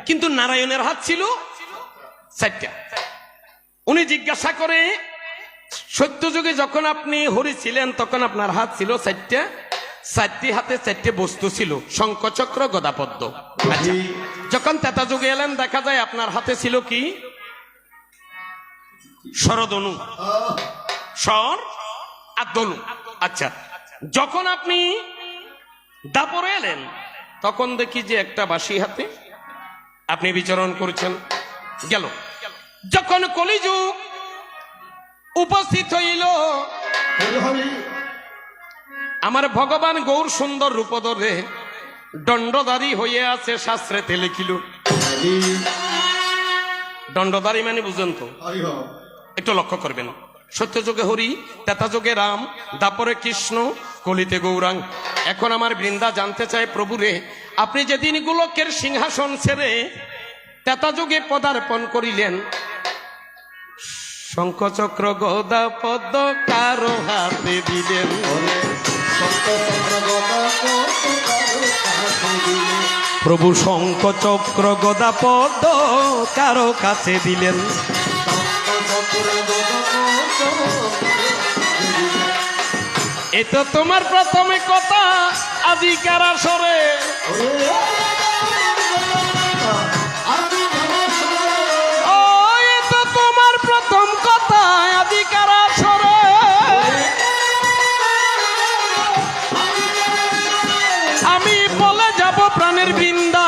কিন্তু নারায়ণের হাত ছিল 4টা। উনি জিজ্ঞাসা করে, সত্যযুগে যখন আপনি হরি ছিলেন তখন আপনার হাত ছিল 4টা, 4টি হাতে 4টে বস্তু ছিল, শঙ্খচক্র গদাপদ্ম। আচ্ছা, যখন ত্রেতা যুগে এলেন দেখা যায় আপনার হাতে ছিল কি? শরধনু, স্বর আর ধনু। আচ্ছা, যখন আপনি দাপরে এলেন তখন দেখি যে একটা বাঁশি হাতে আপনি বিচরণ করছেন। গেল যখন কলিযুগ উপস্থিত হইল, আমার ভগবান গৌর সুন্দর রূপ ধরে দণ্ডধারী হয়ে আছে, শাস্ত্রেতে লিখিল। দণ্ডধারী মানে বুঝেন তো? একটু লক্ষ্য করবেন, সত্যযুগে হরি, ত্রেতা যুগে রাম, দাপরে কৃষ্ণ, কলিতে গৌরাঙ্গ। এখন আমার বৃন্দা জানতে চায়, প্রভুরে আপনি যেদিন গোলকের সিংহাসন ছেড়ে ত্রেতা যুগে পদার্পণ করিলেন, শঙ্খচক্র গদা পদ্ম কারো হাতে দিলেন? প্রভু শঙ্খচক্র গদা পদ্ম কারো কাছে দিলেন? এ তো তোমার প্রথমে কথা আজিকার আসরে, আমি বলে যাব প্রাণের বৃন্দা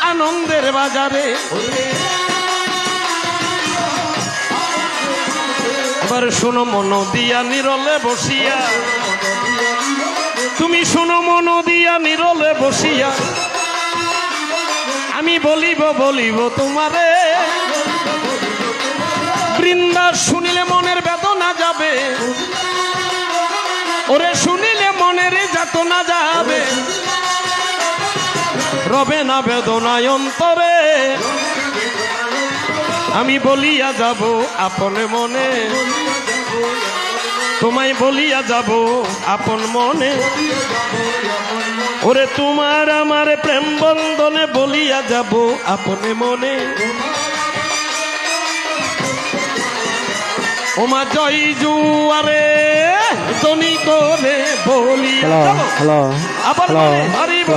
আনন্দের বাজারে। এবার শোনো মন দিয়া নিরলে বসিয়া, তুমি শোনো মন দিয়া নিরলে বসিয়া, আমি বলিব বলিব তোমারে। বৃন্দা শুনিলে মনের বেদনা যাবে, ওরে শুনিলে মনের যাতনা যাবে, রবে না বেদনায় অন্তরে। আমি বলিয়া যাব আপন মনে, তোমায় বলিয়া যাব আপন মনে, ওরে তোমার আমার প্রেম বন্ধনে বলিয়া যাব আপন মনে। ওমা জয় জুয়ারে জনি করে বলি আবার হরিব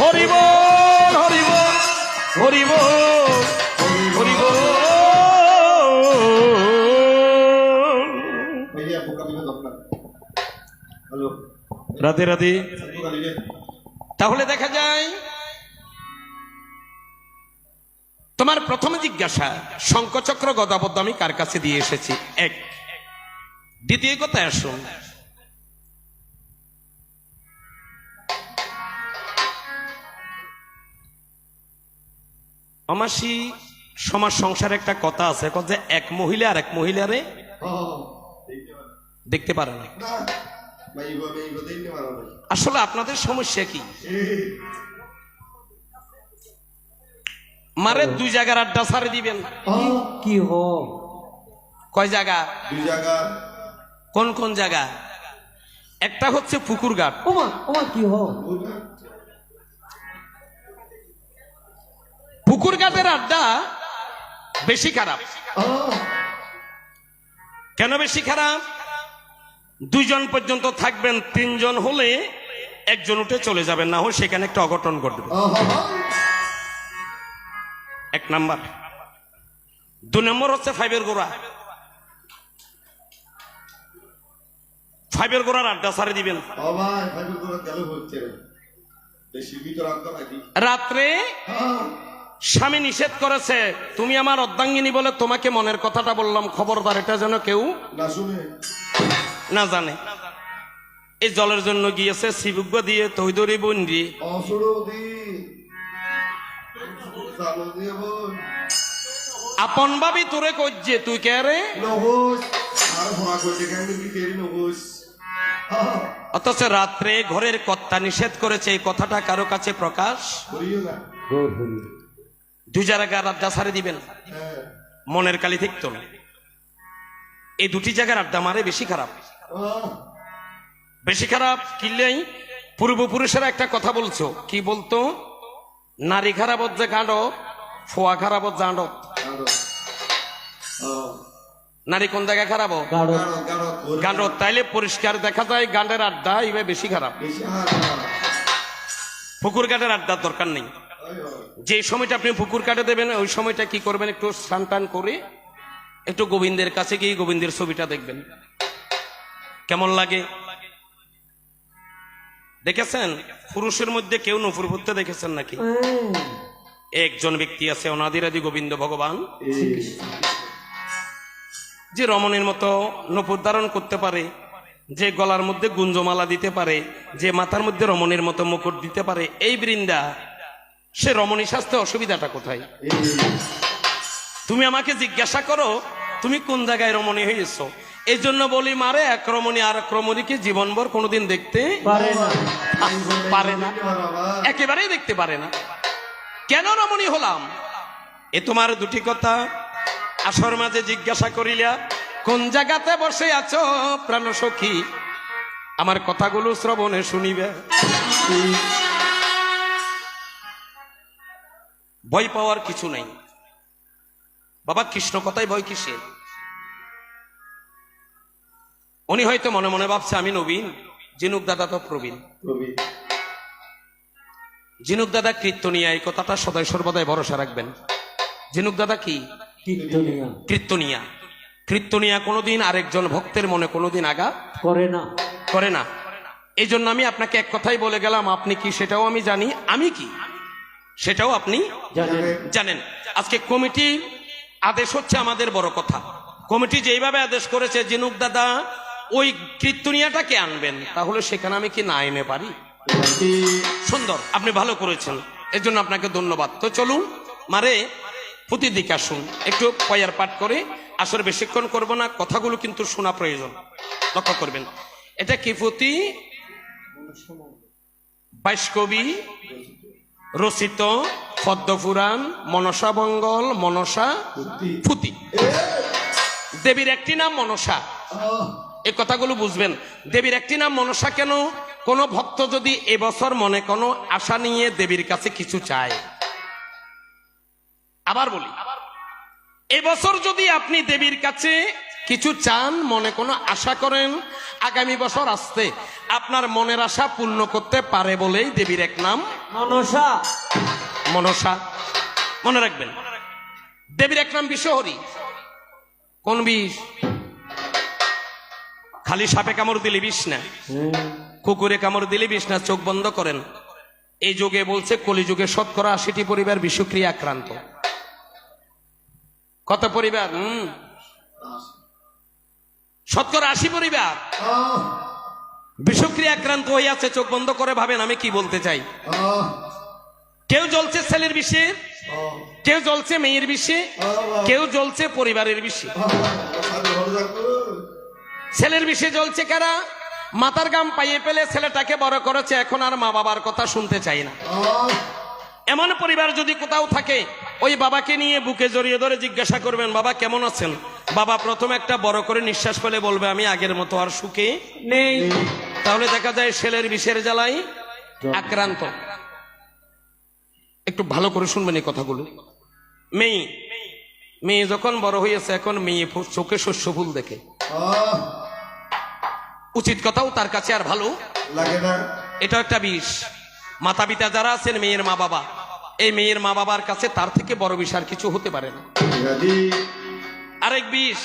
হরিব হরিব হরিব হরিব। রাধে রাধে। তাহলে দেখা যায় তোমার প্রথমে জিজ্ঞাসা, শঙ্খচক্র গদাপদ্ম আমি কার কাছে দিয়ে এসেছি? এক। দ্বিতীয় কথায় আসুন, অমাসি সমাজ সংসারে একটা কথা আছে, যে এক মহিলা আর এক মহিলারে দেখতে পারে না। আসলে আপনাদের সমস্যা কি? মারে 2 জায়গার আড্ডা ছাড়ে দিবেন কি কয় জায়গা? 2 জায়গা। কোন কোন জায়গা? একটা হচ্ছে পুকুরঘাট। কি পুকুরঘাটের আড্ডা বেশি খারাপ। কেন বেশি খারাপ? 2 জন পর্যন্ত থাকবেন, 3 জন হলে একজন উঠে চলে যাবেন, না হয় সেখানে একটা অঘটন ঘটবে। 1 নাম্বার। 2 নম্বর হচ্ছে 5-এর গোড়া। 5-এর গোড়ার আড্ডা ছাড়ে দিবেন। রাত্রে স্বামী নিষেধ করেছে, তুমি আমার অর্ধাঙ্গিনী বলে তোমাকে মনের কথাটা বললাম, খবরদার এটা যেন কেউ না জানে। এই জলের জন্য গিয়েছে শিবুগ্গ দিয়ে তৈদরি বন্ডি, আপন ভাবি তোরে কইছে, তুই কে রে? অথচ রাত্রে ঘরের কর্তা নিষেধ করেছে, এই কথাটা কারো কাছে প্রকাশ। 2 জায়গার আড্ডা ছাড়ে দিবেন, মনের কালি থাকতো না। এই 2টি জায়গার আড্ডা মারে বেশি খারাপ। বেশি খারাপ কিনলেই পূর্বপুরুষেরা একটা কথা বলছো, কি বলতো? নারী খারাপ যে গাঁড, ফোয়া খারাপ জাঁড। নারী কোন জায়গায় খারাপ? গাঁড। তাইলে পরিষ্কার দেখা যায় গাঁডের আড্ডা এবার বেশি খারাপ। পুকুর কাটের আড্ডার দরকার নেই। যে সময়টা আপনি পুকুর কাটে দেবেন ওই সময়টা কি করবেন, একটু স্নান টান করে একটু গোবিন্দের কাছে গিয়ে গোবিন্দের ছবিটা দেখবেন, কেমন লাগে। দেখেছেন পুরুষের মধ্যে কেউ নপুর ভরতে দেখেছেন নাকি? একজন ব্যক্তি আছে অনাদিরাদি গোবিন্দ ভগবান, যে রমণীর মতো নপুর ধারণ করতে পারে, যে গলার মধ্যে গুঞ্জমালা দিতে পারে, যে মাথার মধ্যে রমণীর মতো মুকুট দিতে পারে। এই বৃন্দা সে রমণী স্বাস্থ্যে অসুবিধাটা কোথায়? তুমি আমাকে জিজ্ঞাসা করো তুমি কোন জায়গায় রমণী হয়েছ। এই জন্য বলি মারে, এক রমণী আর এক রমণীকে জীবনভর কোনোদিন দেখতে পারে না, একেবারেই দেখতে পারে না। কেন রমণী হলাম? এ তোমার দুটি কথা আসর মাঝে জিজ্ঞাসা করিলা, কোন জায়গাতে বসে আছো প্রাণ সখী, আমার কথাগুলো শ্রবণে শুনিবে। ভয় পাওয়ার কিছু নেই বাবা, কৃষ্ণ কথায় ভয় কিসে? উনি হয়তো মনে মনে ভাবছে আমি নবীন, জিনুক দাদা তো প্রবীণ। জিনুক দাদা কীর্তনিয়া, এই কথাটা সদাই সর্বদাই ভরসা রাখবেন। জিনুক দাদা কি? কীর্তনিয়া। কীর্তনিয়া কোনোদিন আরেকজন ভক্তের মনে কোনোদিন আঘাত করে না। এই জন্য আমি আপনাকে এক কথাই বলে গেলাম, আপনি কি সেটাও আমি জানি, আমি কি সেটাও আপনি জানেন। আজকে কমিটি আদেশ হচ্ছে আমাদের বড় কথা। কমিটি যেইভাবে আদেশ করেছে জিনুক দাদা ওই কীর্তনিয়াটাকে আনবেন, তাহলে সেখানে আমি কি না এনে পারি? সুন্দর, আপনি ভালো করেছেন, এর জন্য আপনাকে ধন্যবাদ। তো চলুন মারে পুঁতির দিকে আসুন, একটু পয়ার পাঠ করে। আসলে বেশিক্ষণ করবো না, কথাগুলো কিন্তু শোনা প্রয়োজন, লক্ষ্য করবেন। এটা কি পুঁতি? 22 কবি রচিত পদ্মপুরাণ, মনসা মঙ্গল, মনসা পুঁতি। দেবীর একটি নাম মনসা, এই কথাগুলো বুঝবেন। দেবীর একটি নাম মনসা কেন? কোন ভক্ত যদি এবছর মনে কোনো আশা নিয়ে দেবীর কাছে কিছু চায়, আবার বলি, এবছর যদি আপনি দেবীর কাছে কিছু চান, মনে কোনো আশা করেন, আগামী বছর আসতে আপনার মনের আশা পূর্ণ করতে পারে বলেই দেবীর এক নাম মনসা। মনসা মনে রাখবেন। দেবীর এক নাম বিষহরি। কোন বিষ? খালি সাপে কামড় দিলে বিষ না, কুকুরে কামড় দিলে বিষ না। চোখ বন্ধ করেন। এই যুগে বলছে কলিযুগে 80% পরিবার বিষক্রিয়া আক্রান্ত। কত পরিবার? 80% পরিবার বিষক্রিয়া আক্রান্ত হয়ে আছে। চোখ বন্ধ করে ভাবেন আমি কি বলতে চাই। কেউ জ্বলছে ছেলের বিষে, কেউ জ্বলছে মেয়ের বিষে, কেউ জ্বলছে পরিবারের বিষে। ছেলের বিষে জ্বলছে কারা? মাথার গাম পাইয়ে পেলে ছেলেটাকে বড় করেছে, এখন আর মা বাবার কথা শুনতে চাই না। এমন পরিবার যদি কোথাও থাকে, ওই বাবাকে নিয়ে বুকে জড়িয়ে ধরে জিজ্ঞাসা করবেন বাবা কেমন আছেন। বাবা প্রথমে একটা বড় করে নিঃশ্বাস ফেলে বলবে আমি আগের মতো আর সুখে নেই। তাহলে দেখা যায় ছেলের বিষের জ্বালায় আক্রান্ত। একটু ভালো করে শুনবেন এই কথাগুলো। মেয়ে যখন বড় হয়েছে, এখন মেয়ে চোখে শস্য ফুল দেখে, উচিত কথাও তার কাছে আর ভালো লাগে না। এটা একটা বিষ। মাতা পিতা যারা আছেন, মেয়ের মা বাবা, এই মেয়ের মা বাবার কাছে তার থেকে বড় বিষ আর কিছু হতে পারে না। আরেক বিষ,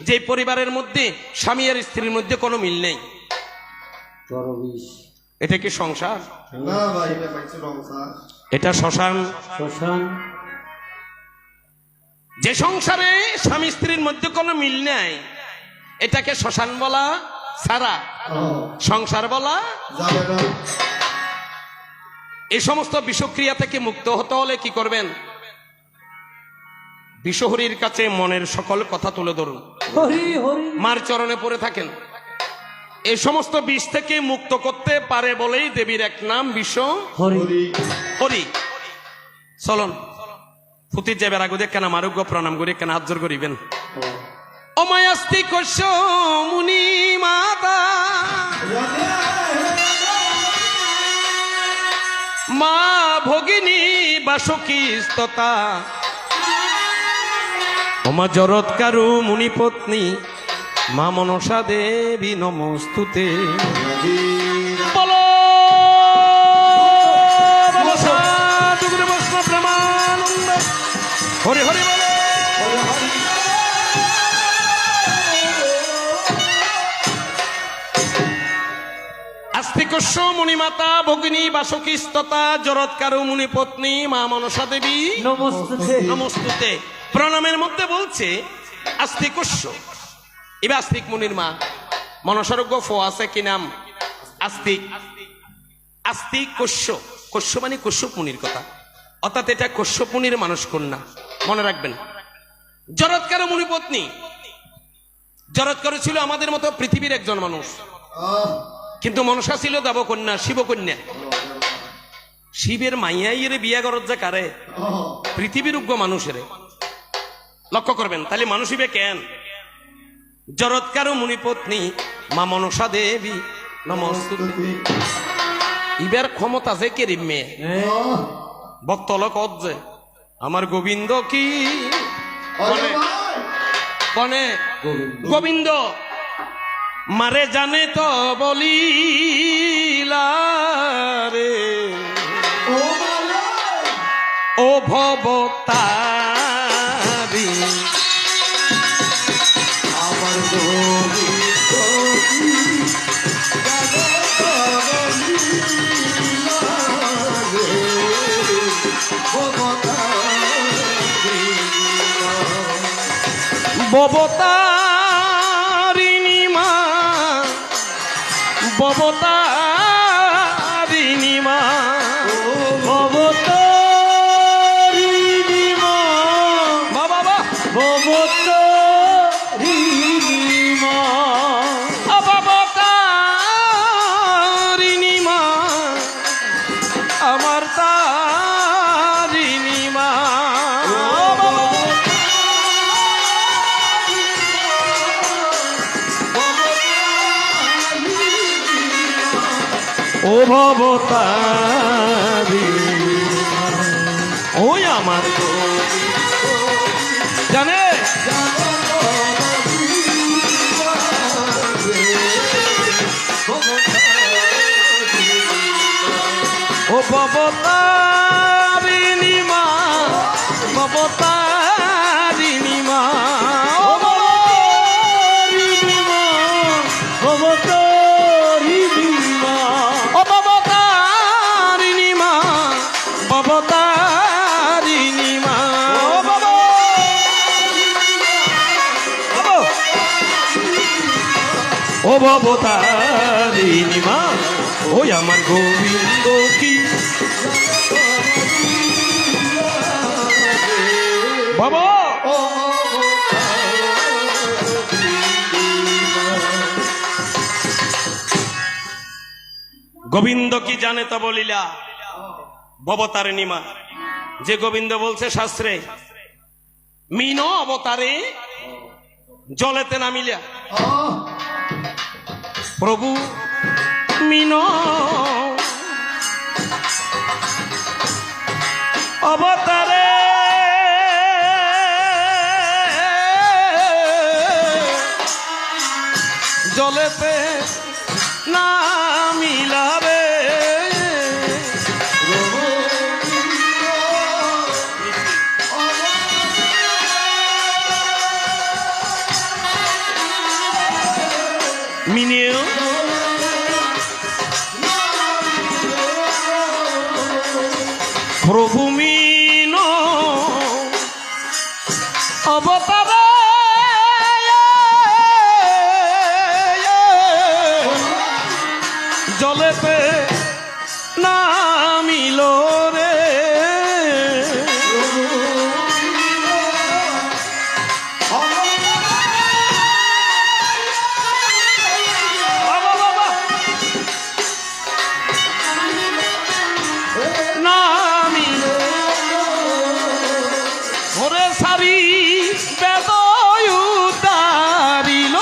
যে পরিবারের মধ্যে স্বামী আর স্ত্রীর মধ্যে কোনো মিল নেই, এটা কি সংসার? এটা শ্মশান। যে সংসারে স্বামী স্ত্রীর মধ্যে কোনো মিল নেই, এটাকে শ্মশান বলা ছাড়া সংসার বলা যাবে না। এই সমস্ত বিষক্রিয়া থেকে মুক্ত হতে হলে কি করবেন? বিষহরীর কাছে মনের সকল কথা তুলে ধরুন, মার চরণে পড়ে থাকেন। এই সমস্ত বিষ থেকে মুক্ত করতে পারে বলেই দেবীর এক নাম বিষহরী। চলুন ফুতির যাবে আগুদে কেন মারুগ্য প্রণাম করি কেন হাত জোর করিবেন। অমায়াস্তি কস্য মুনি মাতা মা ভগিনী বাসকি স্ততা ওমা জরৎকারু মুনিপত্নী মা মনসা দেবী নমস্তুতে। বলো প্রেমানন্দ হরি হরি বলো। আস্তিকস্য মুনিমাতা ভগিনী বাসকি স্ততা জরৎকারু মুনিপত্নী মা মনসা দেবী নমস্তুতে। নমস্তুতে। প্রণামের মধ্যে বলছে আস্তিকস্য, এবার আস্তিক মুনির মা মনসারোগ্য ফ আছে কি নাম আস্তিক। আস্তিক কশ্য, কশ্য মানে কশ্যপ মুনির কথা, অর্থাৎ এটা কশ্যপ মুনির মানুষ কন্যা, মনে রাখবেন। জরৎকার মুনিপত্নী, জরৎকার ছিল আমাদের মতো পৃথিবীর একজন মানুষ, কিন্তু মনসা ছিল দেবকন্যা, শিবকন্যা। শিবের মাইয়াইয়ের বিয়া করত যে কারে, পৃথিবীর উগ্র মানুষের। লক্ষ্য করবেন, তাহলে মানুষ হিবে কেন? জরৎকার মুনিপত্নী মা মনসা দেবী নমস্তুতে। ইবার ক্ষমতা যে কে মেয়ে বক্তল কত যে আমার গোবিন্দ কি কনে কনে গোবিন্দ মারে জানে তো বলিলা রে ও ভবতারি আমার গোবিন্দ ববতারিণী মা ববতারিণী মা ভবতারিণী মা বাবা বা ভবতারিণী মা অবতারিণী মা আমার তারিণী মা ও ভবতারি ওই আমার জানে ও ভবতারিণী মা ভবতারিণী মা ও ভবতারিণী মা ভবতারিণী মা অবতারিণী মা অবতারিণী মা ও অবতারিণী মা ওই আমার গোবিন্দ কি বাবা গোবিন্দ কি জানে তা বলিলা ভবতারিণী মা। যে গোবিন্দ বলছে শাস্ত্রে মিন অবতারে জলেতে নামিলা, প্রভু মিন অবতারে জলেতে নামিলা রে মিনিও প্রভু মিন অবতার জলেতে নামিল রে নামিল ওরে সারি বেদয়ু তারিল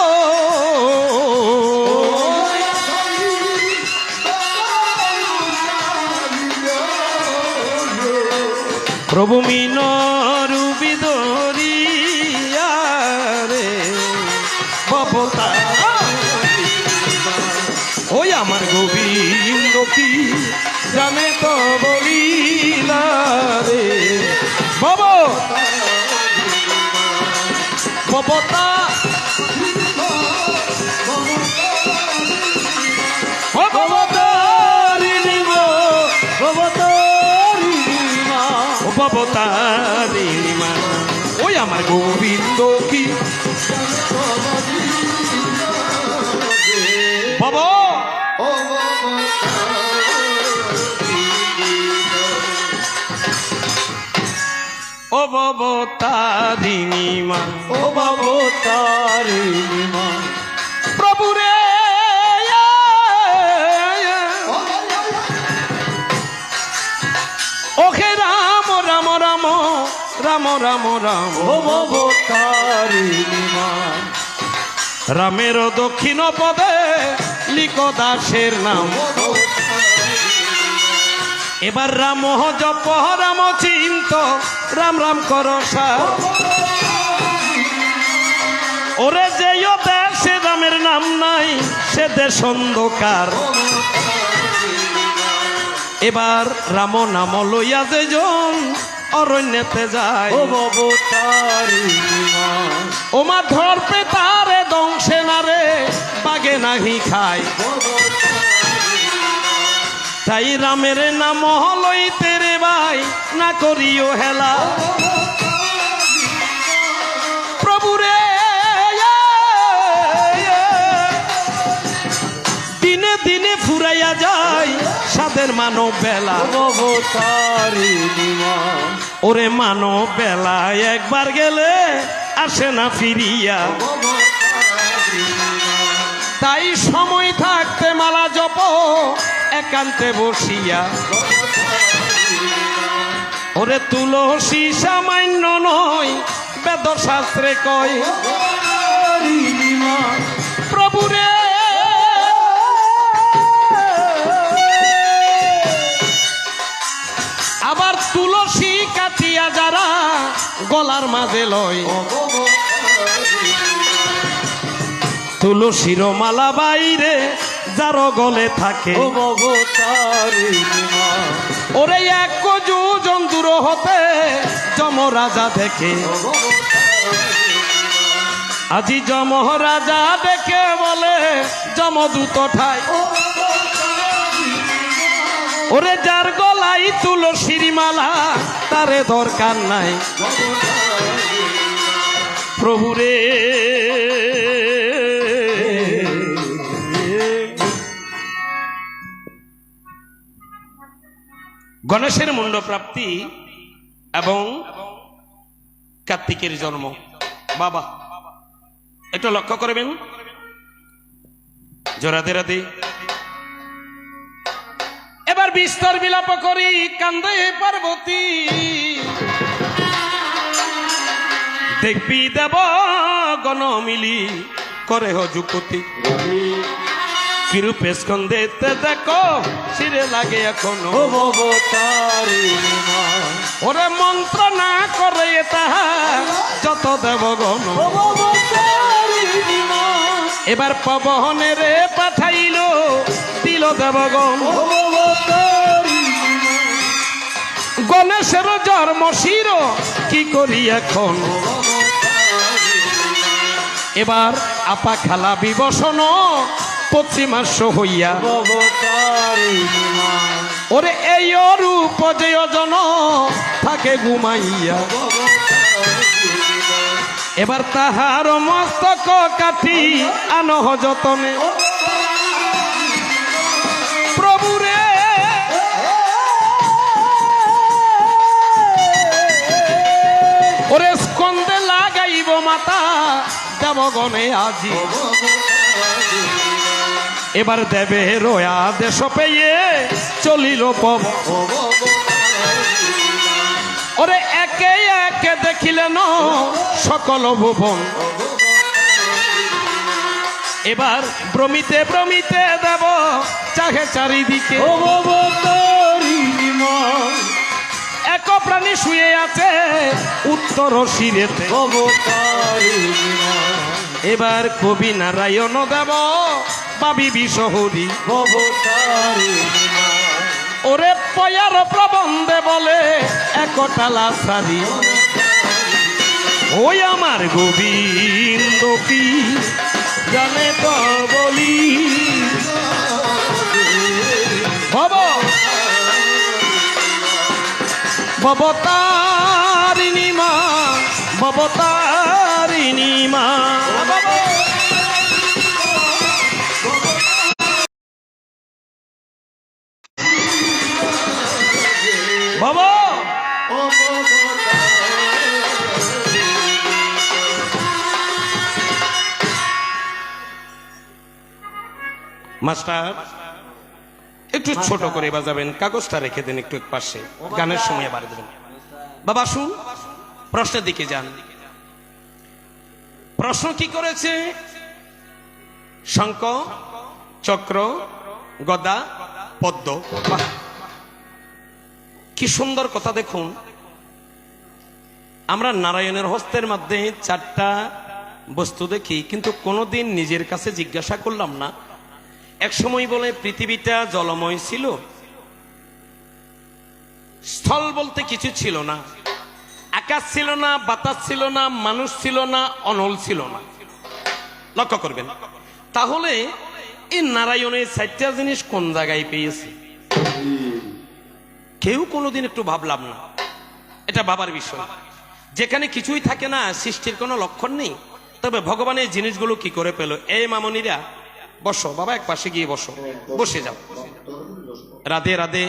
প্রভু মিনরূপী ধরিয়া রে ভবতা ওই আমার গোবিন্দ কি জানে তো বলিলা রে ভবতা ভবতারিণীমা ওই আমার গোবিন্দ কি বাবা ও ভবতারিণীমা ও ভবতারিণীমা প্রভু রে ওহে রাম রাম রাম রাম রাম রাম ও ভবতারিণীমা রামের দক্ষিণ পদে লিখ দাসের নাম এবার রাম জপ রাম চিন্ত রাম রাম কর ওরে যেও দেশে রামের নাম নাই সে দেশ অন্ধকার এবার রাম নাম লইয়া যেজন অরণ্যেতে যায় ও ভবতারিণীমা ওমা ধরপে তারে দংশে না রে বাগে নাহি খায় তাই রামের নাম লইতে রে ভাই না করিও হেলা প্রভু রে দিনে দিনে ফুরাইয়া যায় সাদের মানব বেলা ভবতারিণীমা ওরে মানব বেলা একবার গেলে আসে না ফিরিয়া তাই সময় থাকতে মালা জপ একান্তে বসিয়া ওরে তুলসী সামান্য নয় বেদ শাস্ত্রে কয় প্রভু রে আবার তুলসী কাটিয়া যারা গলার মাঝে লয় তুলসীর মালা বাইরে যার গলে থাকে ও ভবতারিণীমা ওরে এক যোজন দূর হতে যমরাজা দেখে আজি যমরাজা দেখে বলে যমদূত ঠাই ওরে যার গলাই তুলসীর মালা তারে দরকার নাই প্রভু রে গণেশের মুন্ড প্রাপ্তি এবং কার্তিকের জন্ম বাবা একটু লক্ষ্য করবেন জোরাতে রাতে এবার বিস্তর বিলাপ করি কান্দে পার্বতী দেখবি দেব গণ মিলি করে হ যুপতি কিরূপে স্কন্ধেতে দেখো শিরে লাগে এখনো ও ভবতারিণীমা ওরে মন্ত্র না করে তাহা যত দেবগণ ও ভবতারিণীমা এবার পবনে রে পাঠাইল দিল দেবগণ ও ভবতারিণীমা গণেশের জন্ম শির কি করি এখন এবার আপা খালা বিবসন পশ্চিমাস্য হইয়া ভবতারিণীমা ওরে এই রূপ যে জন থাকে ঘুমাইয়া এবার তাহার মস্তক কাটি আনহ যতনে প্রভু রে ওরে স্কন্দে লাগাইব মাতা দেবগণে আজি এবার দেবে রয়া দেশ পেয়ে চলিল পব ওরে একে একে দেখিলেন সকল ভুবন এবার ভ্রমিতে ভ্রমিতে দেব চাহে চারিদিকে ও ভবতারিণীমা এক প্রাণী শুয়ে আছে উত্তর শিরেতে। ভবতারিণী মা এবার কবি নারায়ণ দেব বাবি বিশহরী। ভবতারিণী মা ওরে পয়ার প্রবন্ধে বলে একটালা সারি। ওই আমার গোবিন্দ কি জানে তো বলি। ভবতারিণী মা ভবতারিণী মা। বাবা মাস্টার একটু ছোট করে বাজাবেন, কাগজটা রেখে দেন একটু এক পাশে, গানের সময় বাড়ি দেবেন। বাবা শুন, প্রশ্নের দিকে যান। প্রশ্ন কি করেছে? শঙ্খ, চক্র, গদা, পদ্ম। বাহ, কি সুন্দর কথা। দেখুন, আমরা নারায়ণের হস্তের মধ্যে চারটা বস্তু দেখি, কিন্তু কোনোদিন নিজের কাছে জিজ্ঞাসা করলাম না। এক সময় বলে পৃথিবীটা জলময় ছিল, স্থল বলতে কিছু ছিল না, আকাশ ছিল না, বাতাস ছিল না, মানুষ ছিল না, অনল ছিল না। লক্ষ্য করবেন। তাহলে এই নারায়ণের চারটা জিনিস কোন জায়গায় পেয়েছে? কেউ কোনোদিন একটু ভাবলাম না। এটা বাবার বিষয়। যেখানে কিছুই থাকে না, সৃষ্টির কোনো লক্ষণ নেই, তবে ভগবানের জিনিসগুলো কি করে পেল? এই মামনিরা বসো বাবা, এক পাশে গিয়ে বসো, বসে যাও। রাধে রাধে।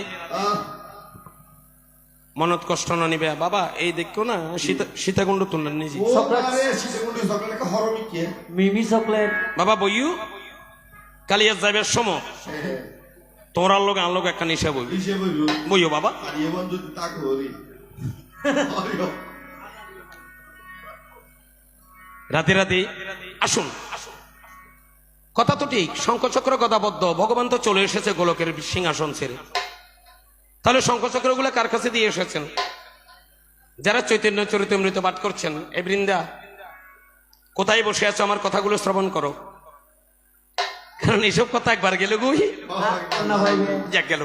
মনত কষ্ট না নিবে বাবা। এই দেখো না সীতাকুণ্ড তুললেন নিজে মিমি চকলেট বাবা। বইউ কালিয়া যাইবার সময় তোরার লোক আনলোক একটা নিশা বই বইও বাবা। রাতে রাতে আসুন। কথা তো ঠিক, শঙ্খচক্র গদাবদ্ধ, ভগবান তো চলে এসেছে গোলকের সিংহাসন ছেড়ে। তাহলে শঙ্খচক্র গুলো কার কাছে দিয়ে এসেছেন? যারা চৈতন্য চরিতামৃত পাঠ করছেন, এ বৃন্দা কোথায় বসে আছো, আমার কথাগুলো শ্রবণ করো, কারণ এইসব কথা একবার গেলে গুই যাক গেল।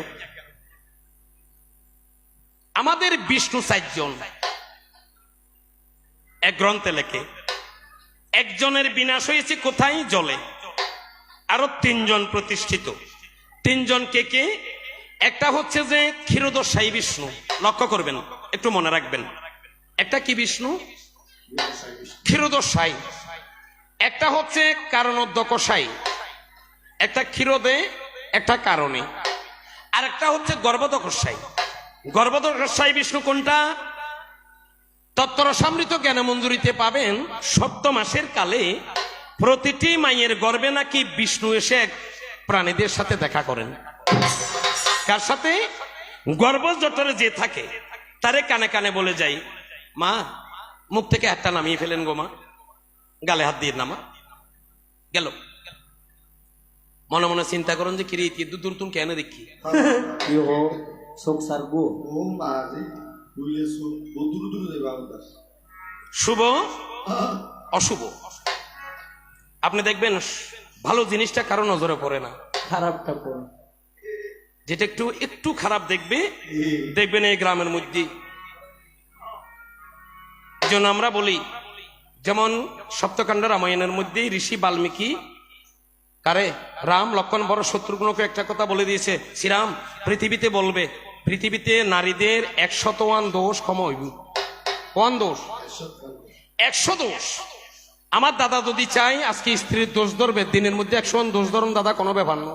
আমাদের বিষ্ণু 4 জন এক গ্রন্থে লেখে। একজনের বিনাশ হয়েছে কোথায়? জলে। আরো 3 জন প্রতিষ্ঠিত। 3 জন কে কে? একটা হচ্ছে যে ক্ষীরোদশায়ী বিষ্ণু। লক্ষ্য করবেন, একটু মনে রাখবেন। একটা কি বিষ্ণু? ক্ষীরোদশায়ী। একটা হচ্ছে কারণোদ্যকশায়ী। একটা ক্ষীরোদে, একটা কারণে। আর একটা হচ্ছে গর্ভোদকশায়ী। গর্ভোদকশায়ী বিষ্ণু কোনটা? তত্ত্বরসামৃত জ্ঞান মঞ্জুরিতে পাবেন 7 মাসের কালে প্রতিটি মায়ের গর্ভে নাকি বিষ্ণু এসে প্রাণীদের সাথে দেখা করেন। কার সাথে? গর্ভজঠরে যে থাকে তারে কানে কানে বলে যাই, মা মুখ থেকে হাতটা নামিয়ে ফেলেন গো মা, গালে হাত দিয়ে নামা গেল। মনে মনে চিন্তা করেন যে কিরে দূর তুমি কেন দেখি শুভ অশুভ। আপনি দেখবেন ভালো জিনিসটা কারো নজরে পড়ে না, খারাপটা পড়ে। যেটা একটু একটু খারাপ দেখবেন এই গ্রামের মধ্যে। জন্য আমরা বলি, যেমন সপ্তকাণ্ড রামায়ণের মধ্যে ঋষি বাল্মীকি কারে রাম লক্ষণ বড় শত্রুঘ্নকে একটা কথা বলে দিয়েছে, শ্রীরাম পৃথিবীতে বলবে, পৃথিবীতে নারীদের 101 দোষ ক্ষমা হইব। 1 দোষ 100 দোষ। আমার দাদা যদি চাই আজকে স্ত্রীর দোষ ধরবে, দিনের মধ্যে 101 দোষ ধরুন দাদা, কোনো ব্যাপার না।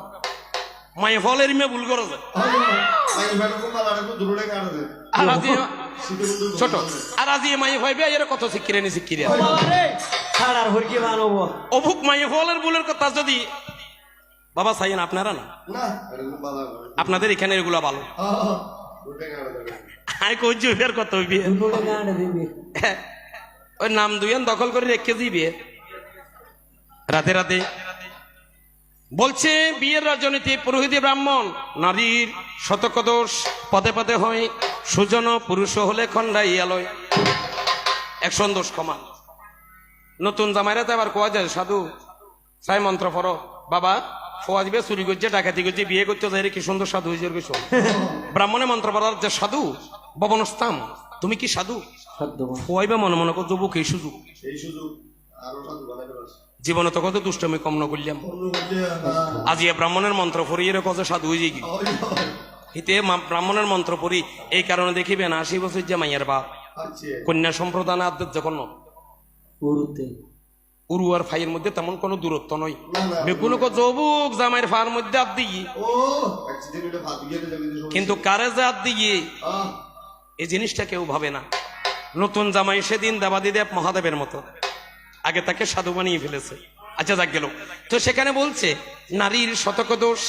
মায়ে ফলের ইমে ভুল করে যায় ছোট আর আজি মায়ে ভাইবে এর কত শিক্ষিরে নি শিক্ষিরে অভুক মায়ে ফলের ভুলের কথা যদি বাবা চাইন আপনারা না, আপনাদের এখানে এগুলা ভালো। আয় কই জুবের কত হইবে ওই নাম দুইয়ান দখল করে রেখে দিবে। রাতে রাতে বলছে বিয়ের রাজনীতি পুরোহিত ব্রাহ্মণ নারীর শতকদোষ পদে পদে হয়, সুজন পুরুষ হলে খন্ডাইয়া লয়। 110 ক্ষমা। নতুন জামাইরা তো আবার কোয়া যায় সাধু সাই মন্ত্র পড়ো বাবা ফোয়া দিবে চুরি করছে ডাকাতি করছে বিয়ে করতে যাই রে, কি সুন্দর সাধু হয়েছে কিছু ব্রাহ্মণে মন্ত্র পড়ার যে সাধু ববনস্তাম তুমি কি সাধু সাধ্যবান ফোয়াইবে মনে মনে কর যুবক এই সুযোগ জীবনে তো কত দুষ্টমি কম ন করলাম আজ এ ব্রাহ্মণের মন্ত্র পড়িয়ে কত সাধু হয়ে গি হিতে ব্রাহ্মণের মন্ত্র পড়ি এই কারণে দেখিবেন 80 বছর যে মাইয়ার বাপ কন্যা সম্প্রদান আদ্যত যখন গুরুতে উরু আর ফাইয়ের মধ্যে তেমন কোনো দূরত্ব নয় বেগুনক যৌবুক জামাইয়ের ফার মধ্যে আদ দিয়ে কিন্তু কারে যে আদ দিয়ে এই জিনিসটা কেউ ভাবে না। নতুন জামাই সেদিন দেবাদিদেব মহাদেবের মতো আগে তাকে সাধু বানিয়ে ফেলেছে। আচ্ছা যাক গেল তো সেখানে বলছে নারীর শতক দোষ